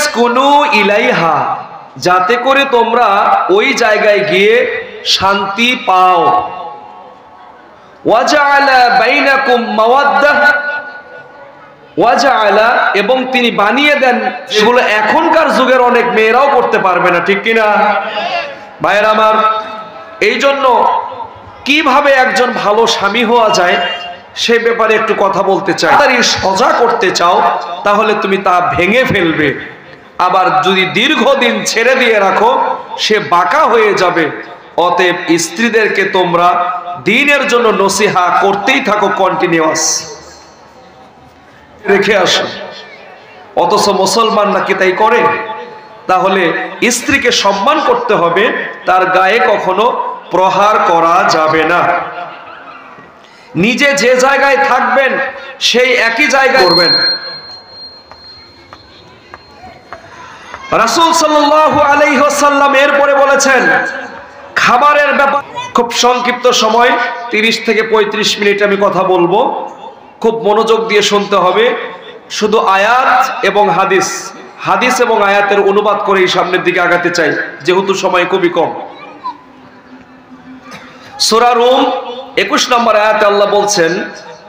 লিতাসকুনু ইলাইহা, যাতে করে তোমরা ওই জায়গায় গিয়ে শান্তি পাও। ওয়াজআলা বাইনাকুম মাওয়াদ্দাহ, ওয়াজআলা এবং তিনি বানিয়ে দেন, সেগুলো এখনকার যুগের অনেক মেয়েরাও করতে পারবে না, ঠিক কিনা ভাইয়েরা আমার? এই জন্য কিভাবে একজন ভালো স্বামী হওয়া যায় সে ব্যাপারে একটু কথা বলতে চাই। তাড়াতাড়ি সজা করতে চাও তাহলে তুমি তা ভেঙে ফেলবে, আবার যদি দীর্ঘদিন ছেড়ে দিয়ে রাখো সে বাঁকা হয়ে যাবে। অতএব স্ত্রীদেরকে তোমরা দ্বীনের জন্য নসিহা করতেই থাকো, কন্টিনিউয়াস রেখে আসো। অথচ মুসলমান নাকি তাই করে? তাহলে স্ত্রীকে সম্মান করতে হবে, তার গায়ে কখনো প্রহার করা যাবে না। নিজে যে জায়গায় থাকবেন সেই একই জায়গায় করবেন। রাসূল সাল্লাল্লাহু আলাইহি ওয়াসাল্লাম এরপরে বলেছেন খাবারের ব্যাপার। খুব সংক্ষিপ্ত সময়, 30 থেকে 35 মিনিট আমি কথা বলবো, খুব মনোযোগ দিয়ে শুনতে হবে। শুধু আয়াত এবং হাদিস এবং আয়াতের অনুবাদ করে এই সামনের দিকে আগাতে চাই, যেহেতু সময় খুবই কম। সূরা রুম 21 নম্বর আয়াতে আল্লাহ বলছেন,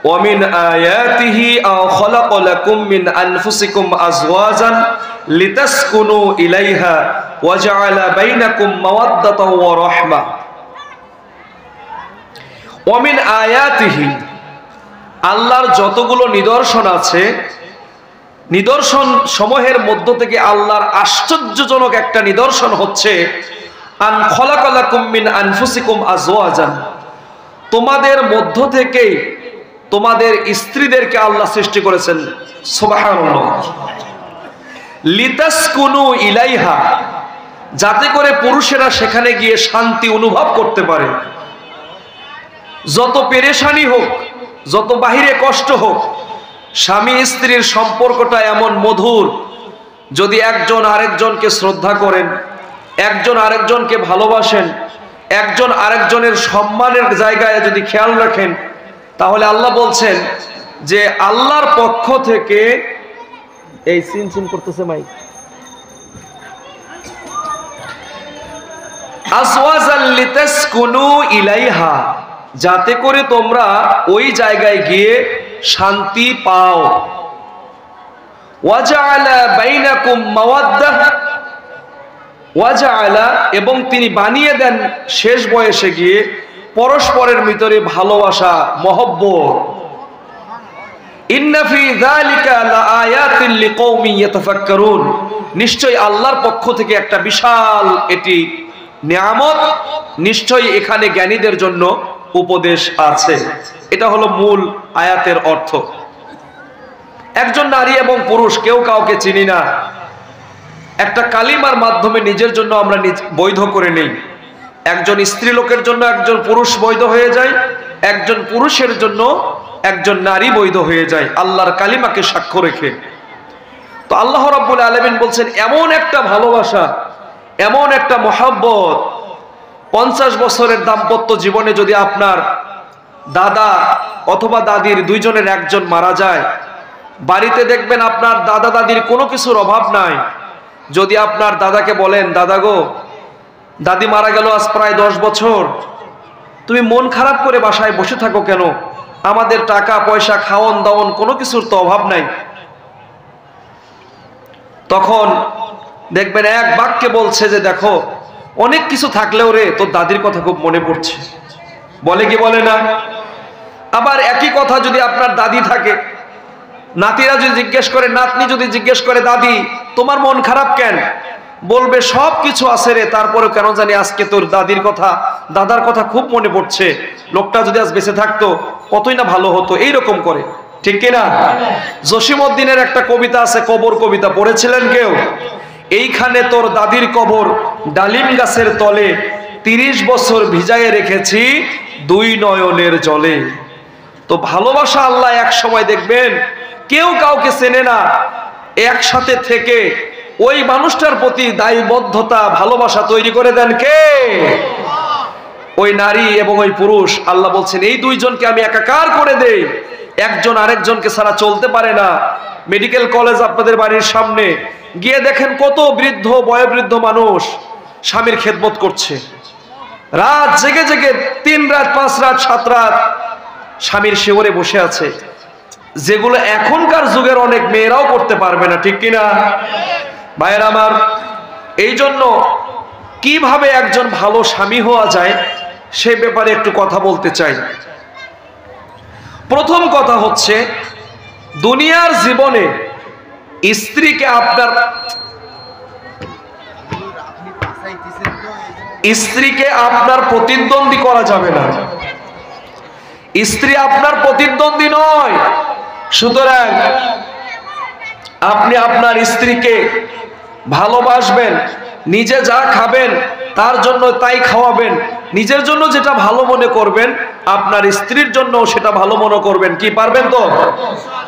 ওয়ামিন আয়াতিহি আও খালাকা লাকুম মিন আনফুসিকুম আজওয়াজান লিতাসকুনু ইলাইহা ওয়া জাআলা বাইনাকুম মাওয়াদ্দাতাও ওয়া রাহমা। ওয়ামিন আয়াতিহি, আল্লাহর যতগুলো নিদর্শন আছে, নিদর্শন সমূহের মধ্য থেকে আল্লাহর আশ্চর্যজনক একটা নিদর্শন হচ্ছে আন খালাকা লাকুম মিন আনফুসিকুম আজওয়াজান, তোমাদের মধ্য থেকেই তোমাদের স্ত্রীদেরকে আল্লাহ সৃষ্টি করেছেন। সুবহানাল্লাহ। লিতাসকুনু ইলাইহা, যাতে করে পুরুষেরা সেখানে গিয়ে শান্তি অনুভব করতে পারে। যত পেরেশানি হোক, যত বাহিরে কষ্ট হোক, স্বামী স্ত্রীর সম্পর্কটা এমন মধুর, যদি একজন আরেকজনকে শ্রদ্ধা করেন, একজন আরেকজনকে ভালোবাসেন, একজন আরেকজনের সম্মানের জায়গায় যদি খেয়াল রাখেন, তাহলে আল্লাহ বলছেন যে আল্লাহর পক্ষ থেকে এই সিন করতেছে মাই আজওয়াজাল লিতাসকুনু ইলাইহা, যাতে করে তোমরা ওই জায়গায় গিয়ে শান্তি পাও। ওয়াজআলা বাইনাকুম মাওয়াদ্দাহ, ওয়াজআলা এবং তিনি বানিয়ে দেন শেষ বয়সে গিয়ে পরস্পরের ভিতরে ভালোবাসা, মহব্বত। ইন্না ফি যালিকা লাআয়াতিন লিকওমিন ইয়াতাফাক্কারুন, নিশ্চয়ই আল্লাহর পক্ষ থেকে একটা বিশাল এটি নিয়ামত, নিশ্চয়ই এখানে জ্ঞানীদের জন্য উপদেশ আছে। এটা হলো মূল আয়াতের অর্থ। একজন নারী এবং পুরুষ কেউ কাউকে চিনি না, একটা কালিমার মাধ্যমে নিজের জন্য আমরা বৈধ করে নেই। একজন স্ত্রী লোকের জন্য একজন পুরুষ বৈধ হয়ে যায়, একজন পুরুষের জন্য একজন নারী বৈধ হয়ে যায়, আল্লাহর কালিমাকে সাক্ষ্য রেখে। তো আল্লাহ রাব্বুল আলামিন বলছেন এমন একটা ভালোবাসা, এমন একটা মহব্বত, 50 বছরের দাম্পত্য জীবনে যদি আপনার দাদা অথবা দাদির দুইজনের একজন মারা যায়, বাড়িতে দেখবেন আপনার দাদা দাদির কোনো কিছুর অভাব নাই। যদি আপনার দাদাকে বলেন, দাদা গো, দাদি মারা গেল আজ প্রায় 10 বছর, তুমি মন খারাপ করে বাসায় বসে থাকো কেন? আমাদের টাকা পয়সা, খাওয়ন দাওয়ন কোনো কিছুর তো অভাব নাই। তখন দেখবেন এক বাক্যে বলছে যে দেখো, অনেক কিছু থাকলেও রে তোর দাদির কথা খুব মনে পড়ছে। বলে কি বলে না? আবার একই কথা যদি আপনার দাদি থাকে, নাতিরা যদি জিজ্ঞেস করে, নাতনি যদি জিজ্ঞেস করে, দাদি তোমার মন খারাপ কেন? বলবে সব কিছু আছে রে, তারপরে কেন জানি আজকে তোর দাদির কথা, দাদার কথা খুব মনে পড়ছে। লোকটা যদি আজ বেঁচে থাকতো কতই না ভালো হতো, এইরকম করে, ঠিক কিনা? জসিমউদ্দিনের একটা কবিতা আছে, কবর কবিতা, পড়েছিলেন কেউ? এইখানে তোর দাদির কবর, ডালিম গাছের তলে, 30 বছর ভিজায়ে রেখেছি 2 নয়নের জলে। তো ভালোবাসা আল্লাহ এক সময় দেখবেন কেউ কাউকে চেনে না, একসাথে থেকে ওই মানুষটার প্রতি দায়বদ্ধতা, ভালোবাসা তৈরি করে দেন কে? ওই নারী এবং ওই পুরুষ। আল্লাহ বলছেন এই দুইজনকে আমি একাকার করে দেই, একজন আরেকজনকে ছাড়া চলতে পারে না। মেডিকেল কলেজ আপনাদের বাড়ির সামনে, গিয়ে দেখেন কত বৃদ্ধ বয়োবৃদ্ধ মানুষ স্বামীর খেদমত করছে, রাত জেগে জেগে 3 রাত 5 রাত 7 রাত স্বামীর শিওরে বসে আছে, যেগুলো এখনকার যুগের অনেক মেয়েরাও করতে পারবে না, ঠিক কিনা ভাইয়ের আমার? এই জন্য কিভাবে একজন ভালো স্বামী হওয়া যায় সে ব্যাপারে একটু কথা বলতে চাই। প্রথম কথা হচ্ছে, দুনিয়ার জীবনে স্ত্রীকে আপনার প্রতিদ্বন্দ্বী করা যাবে না। স্ত্রী আপনার প্রতিদ্বন্দ্বী নয়। সুতরাং আপনি আপনার স্ত্রীকে ভালোবাসবেন, নিজে যা খাবেন তার জন্য তাই খাওয়াবেন, নিজের জন্য যেটা ভালো মনে করবেন আপনার স্ত্রীর জন্য সেটা ভালো মনে করবেন। কি পারবেন তো?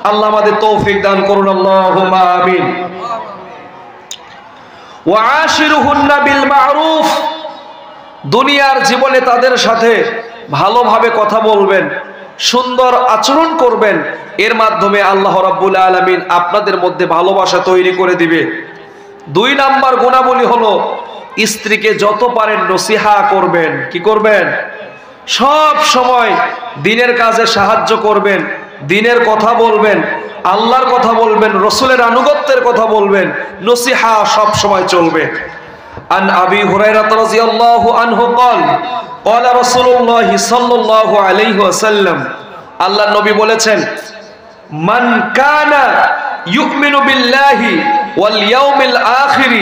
আল্লাহ আমাদের তৌফিক দান করুন, আল্লাহুম্মা আমিন। ওয়াশিরুহুন্না বিল মারুফ, দুনিয়ার জীবনে তাদের সাথে ভালোভাবে কথা বলবেন, সুন্দর আচরণ করবেন, এর মাধ্যমে আল্লাহ রাব্বুল আলামিন আপনাদের মধ্যে ভালোবাসা তৈরি করে দিবে। 2 নাম্বার গুণাবলী হলো, স্ত্রীকে যত পারেন নসিহা করবেন। কি করবেন? সব সময় দ্বীনের কাজে সাহায্য করবেন, দ্বীনের কথা বলবেন, আল্লাহর কথা বলবেন, রাসূলের আনুগত্যের কথা বলবেন, নসিহা সব সময় চলবে। আন আবি হুরায়রা রাদিয়াল্লাহু আনহু قال قال رسول الله صلى الله عليه وسلم, আল্লাহর নবী বলেছেন, মান কানা ইউমিনু বিল্লাহি ওয়াল ইয়াউমিল আখির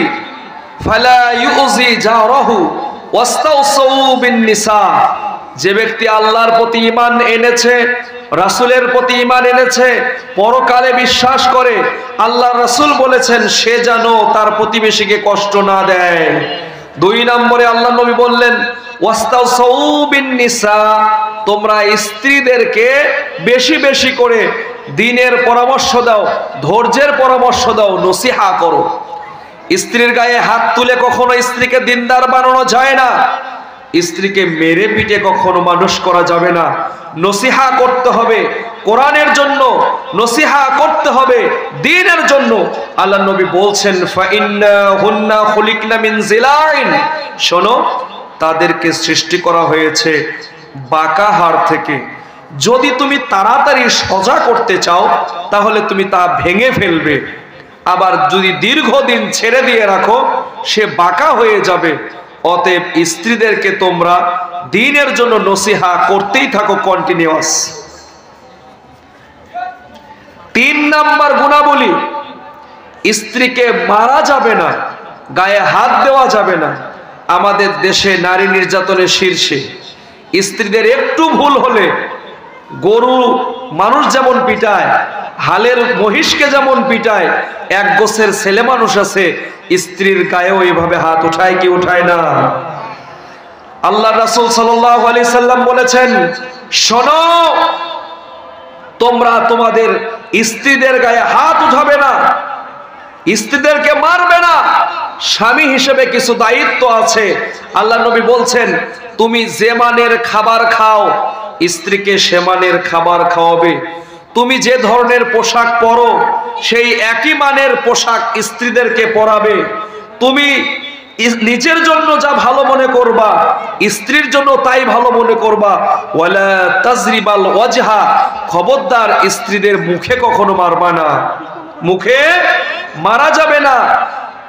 ফালা ইউজি জারাহু ওয়াস্তাউসু বিন নিসা, যে ব্যক্তি আল্লাহর প্রতি ঈমান এনেছে, রাসূলের প্রতি ঈমান এনেছে, পরকালে বিশ্বাস করে, আল্লাহর রাসূল বলেছেন সে যেন তার প্রতিবেশীকে কষ্ট না দেয়। 2 নম্বরে আল্লাহর নবী বললেন, ওয়াস্তাউসু বিন নিসা, তোমরা স্ত্রীদেরকে বেশি বেশি করে দ্বীনের পরামর্শ দাও, ধৈর্যের পরামর্শ দাও, নসিহা করো। স্ত্রীর গায়ে হাত তুলে কখনো স্ত্রীকে দিনদার বানানো যায় না, স্ত্রীকে মেরে পিটে কখনো মানুষ করা যাবে না। নসিহা করতে হবে কোরআনের জন্য, নসিহা করতে হবে দ্বীনের জন্য। আল্লাহর নবী বলছেন, ফাইন্নাহুন্না খুলিকনা মিন জিলাইন, শোনো তাদেরকে সৃষ্টি করা হয়েছে বাঁকা হাড় থেকে। যদি তুমি তাড়াতাড়ি সোজা করতে চাও তাহলে তুমি তা ভেঙে ফেলবে, আবার যদি দীর্ঘদিন ছেড়ে দিয়ে রাখো সে বাঁকা হয়ে যাবে। অতএব স্ত্রীদেরকে তোমরা দ্বীনের জন্য নসিহা করতেই থাকো, কন্টিনিউয়াস। 3 নাম্বার গুণাবলী, স্ত্রীকে মারা যাবে না, গায়ে হাত দেওয়া যাবে না। আমাদের দেশে নারী নির্যাতনের শীর্ষে, স্ত্রীদের একটু ভুল হলে গরু মানুষ যেমন পিটায়, হালের মহিষকে যেমন পিটায়, 1 গোছের ছেলে মানুষ আছে স্ত্রীর গায়েও এইভাবে হাত উঠায় কি উঠায় না? আল্লাহ রাসূল সাল্লাল্লাহু আলাইহি সাল্লাম বলেছেন, শোনো তোমরা তোমাদের স্ত্রীদের গায়ে হাত উঠাবে না, স্ত্রীদেরকে মারবে না। স্বামী হিসেবে কিছু দায়িত্ব আছে। আল্লাহ নবী বলছেন, তুমি যে মানের খাবার খাও স্ত্রীকে সে মানের খাবার খাওয়াবে, তুমি যে ধরনের পোশাক পরো সেই একই মানের পোশাক স্ত্রীদেরকে পরাবে, তুমি নিজের জন্য যা ভালো মনে করবা স্ত্রীর জন্য তাই ভালো মনে করবা। ওয়ালা তাজরিবাল ওয়াজহা, খবরদার স্ত্রীদের মুখে কখনো মারবা না, মুখে মারা যাবে না।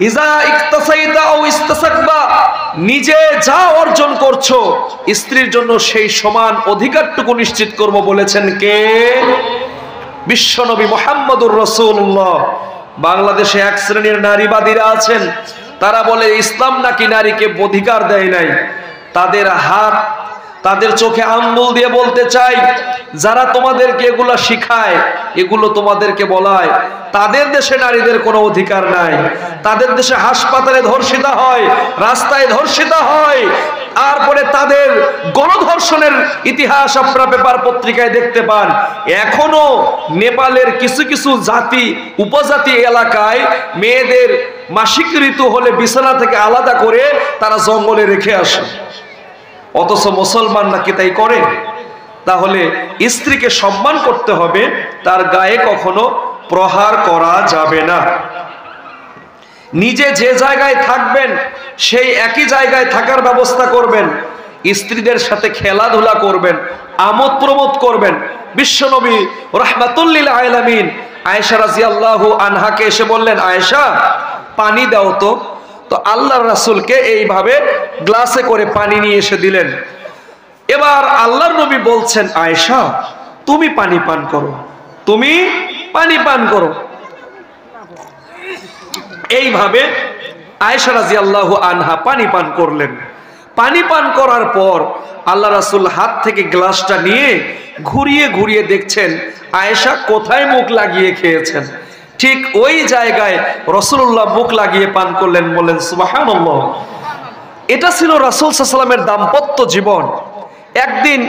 ইজা ইকতাসাইতা আও ইস্তাসাকবা, নিজে যা অর্জন করছো স্ত্রীর জন্য সেই সমান অধিকারটুকু নিশ্চিত করব বলেছেন কে? বিশ্বনবী মুহাম্মদুর রাসূলুল্লাহ। বাংলাদেশে 1 শ্রেণীর নারীবাদীরা আছেন, তারা বলে ইসলাম নাকি নারীকে অধিকার দেয় নাই। তাদের চোখে আঙ্গুল দিয়ে বলতে চাই, যারা তোমাদেরকে এগুলা শিখায়, এগুলো তোমাদেরকে বলায়, তাদের দেশে নারীদের কোনো অধিকার নাই। তাদের দেশে হাসপাতালে ধর্ষিতা হয়, রাস্তায় ধর্ষিতা হয়, তারপরে তাদের গণধর্ষণের ইতিহাস আপনারা পেপার পত্রিকায় দেখতে পান। এখনো নেপালের কিছু কিছু জাতি উপজাতি এলাকায় মেয়েদের মাসিক ঋতু হলে বিছানা থেকে আলাদা করে তারা জঙ্গলে রেখে আসে, অথচ মুসলমান নাকি তাই করে। তাহলে স্ত্রীকে সম্মান করতে হবে, তার গায়ে কখনো প্রহার করা যাবে না। নিজে যে জায়গায় থাকবেন সেই একই জায়গায় থাকার ব্যবস্থা করবেন, স্ত্রীদের সাথে খেলাধুলা করবেন, আমোদ প্রমোদ করবেন। বিশ্বনবী রাহমাতুল লিল আলামিন আয়েশা রাদিয়াল্লাহু আনহাকে এসে বললেন, আয়েশা পানি দাও তো। তো আল্লাহর রাসূলকে এইভাবে গ্লাসে করে পানি নিয়ে এসে দিলেন। এবার আল্লাহর নবী বলছেন, আয়েশা তুমি পানি পান করো, তুমি পানি পান করো। এইভাবে আয়েশা রাদিয়াল্লাহু আনহা পানি পান করলেন। পানি পান করার পর আল্লাহ রাসূল হাত থেকে গ্লাসটা নিয়ে ঘুরিয়ে ঘুরিয়ে দেখছেন আয়েশা কোথায় মুখ লাগিয়ে খেয়েছেন। ঠিক ওই জায়গায় রাসূলুল্লাহ মুখ লাগিয়ে পান করলেন। বলেন সুবহানাল্লাহ। এটা ছিল রাসূল সাল্লাল্লাহু আলাইহি ওয়াসাল্লামের দাম্পত্য জীবন। একদিন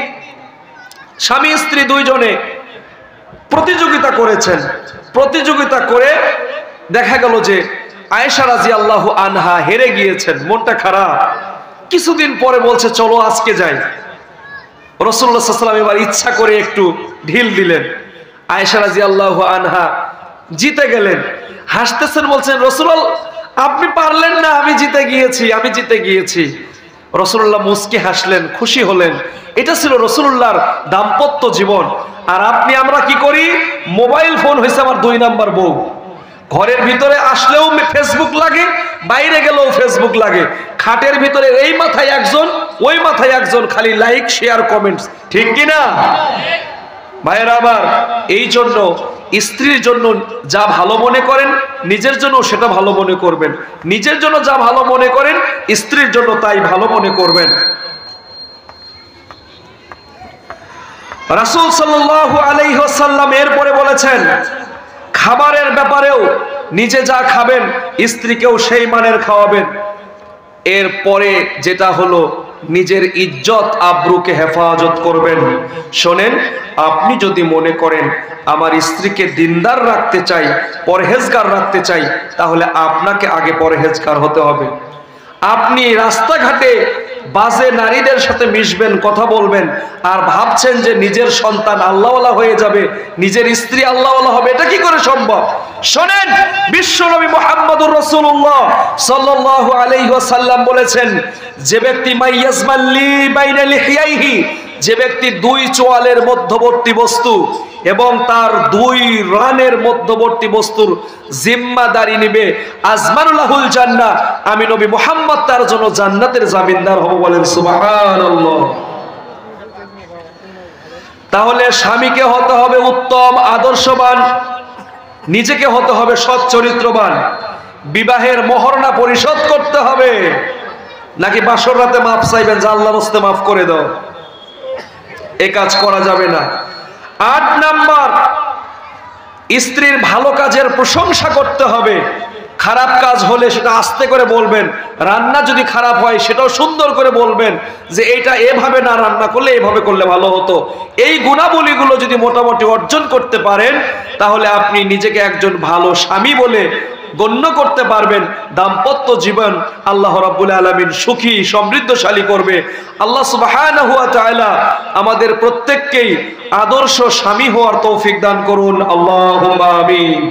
স্বামী স্ত্রী দুইজনে প্রতিযোগিতা করেছেন। প্রতিযোগিতা করে দেখা গেল যে আয়েশা রাদিয়াল্লাহু আনহা হেরে গিয়েছেন, মনটা খারাপ। কিছুদিন পরে বলছে চলো আজকে যাই। রাসূলুল্লাহ সাল্লাল্লাহু আলাইহি ওয়াসাল্লাম এবার ইচ্ছা করে একটু ঢিল দিলেন। আয়েশা রাদিয়াল্লাহু আনহা জিতে গেলেন। হাসতেছেন, বলছেন রাসূলুল্লাহ আপনি পারলেন না, আমি জিতে গিয়েছি, আমি জিতে গিয়েছি। রাসূলুল্লাহ মুস্কি হাসলেন, খুশি হলেন। এটা ছিল রাসূলুল্লাহর দাম্পত্য জীবন। আর আপনি আমরা কি করি? মোবাইল ফোন হয়েছে আমার 2 নাম্বার বউ। ঘরের ভিতরে আসলেও ফেসবুক লাগে, বাইরে গেলেও ফেসবুক লাগে। খাটের ভিতরে এই মাথায় একজন, ওই মাথায় একজন, খালি লাইক শেয়ার কমেন্টস। ঠিক কি না ভাইরা আমার? এই জন্য স্ত্রীর জন্য যা ভালো মনে করেন নিজের জন্য সেটা ভালো মনে করবেন, নিজের জন্য যা ভালো মনে করেন স্ত্রীর জন্য তাই ভালো মনে করবেন। রাসূল সাল্লাল্লাহু আলাইহি ওয়াসাল্লাম এরপরে বলেছেন খাবারের ব্যাপারেও নিজে যা খাবেন স্ত্রীকেও সেই মানের খাওয়াবেন। এরপরে যেটা হলো নিজের ইজ্জত আবরুকে হেফাজত করবেন। শোনেন, আপনি যদি মনে করেন আমার স্ত্রীকে দিনদার রাখতে চাই, পরহেজগার রাখতে চাই, তাহলে আপনাকে আগে পরহেজগার হতে হবে। আপনি রাস্তাঘাটে বাজে নারীদের সাথে মিশবেন, কথা বলবেন, আর ভাবছেন যে নিজের সন্তান আল্লাহওয়ালা হয়ে যাবে, নিজের স্ত্রী আল্লাহওয়ালা হবে, এটা কি করে সম্ভব? শোনেন, বিশ্বনবী মুহাম্মদুর রাসূলুল্লাহ সাল্লাল্লাহু আলাইহি ওয়াসাল্লাম বলেছেন, যে ব্যক্তি মাইয়াজমাল্লি বাইনা লিহিয়াইহি, যে ব্যক্তি 2 চোয়ালের মধ্যবর্তী বস্তু এবং তার 2 রানের মধ্যবর্তী বস্তুর জিম্মাদারি নেবে, আজমানুল্লাহুল জান্নাহ, আমি নবী মুহাম্মদ তার জন্য জান্নাতের জামিনদার হব। বলেন সুবহানাল্লাহ। তাহলে স্বামীকে হতে হবে উত্তম আদর্শবান, নিজেকে হতে হবে সৎ চরিত্রবান। বিবাহের মহরনা পরিশোধ করতে হবে, নাকি বাসর রাতে মাফ চাইবেন যে আল্লাহর রাস্তে মাফ করে দাও? এ কাজ করা যাবে না। 8 নাম্বার, স্ত্রীর ভালো কাজের প্রশংসা করতে হবে। খারাপ কাজ হলে সেটা আস্তে করে বলবেন। রান্না যদি খারাপ হয় সেটাও সুন্দর করে বলবেন যে এটা এভাবে না রান্না করলে এভাবে করলে ভালো হতো। এই গুণাবলীগুলো যদি মোটামুটি অর্জন করতে পারেন তাহলে আপনি নিজেকে একজন ভালো স্বামী বলে গণ্য করতে পারবেন। দাম্পত্য জীবন আল্লাহ রাব্বুল আলামিন সুখী সমৃদ্ধশালী করবে। আল্লাহ সুবহানাহু ওয়া তাআলা আমাদের প্রত্যেককেই আদর্শ স্বামী হওয়ার তৌফিক দান করুন। আল্লাহুম্মা আমিন।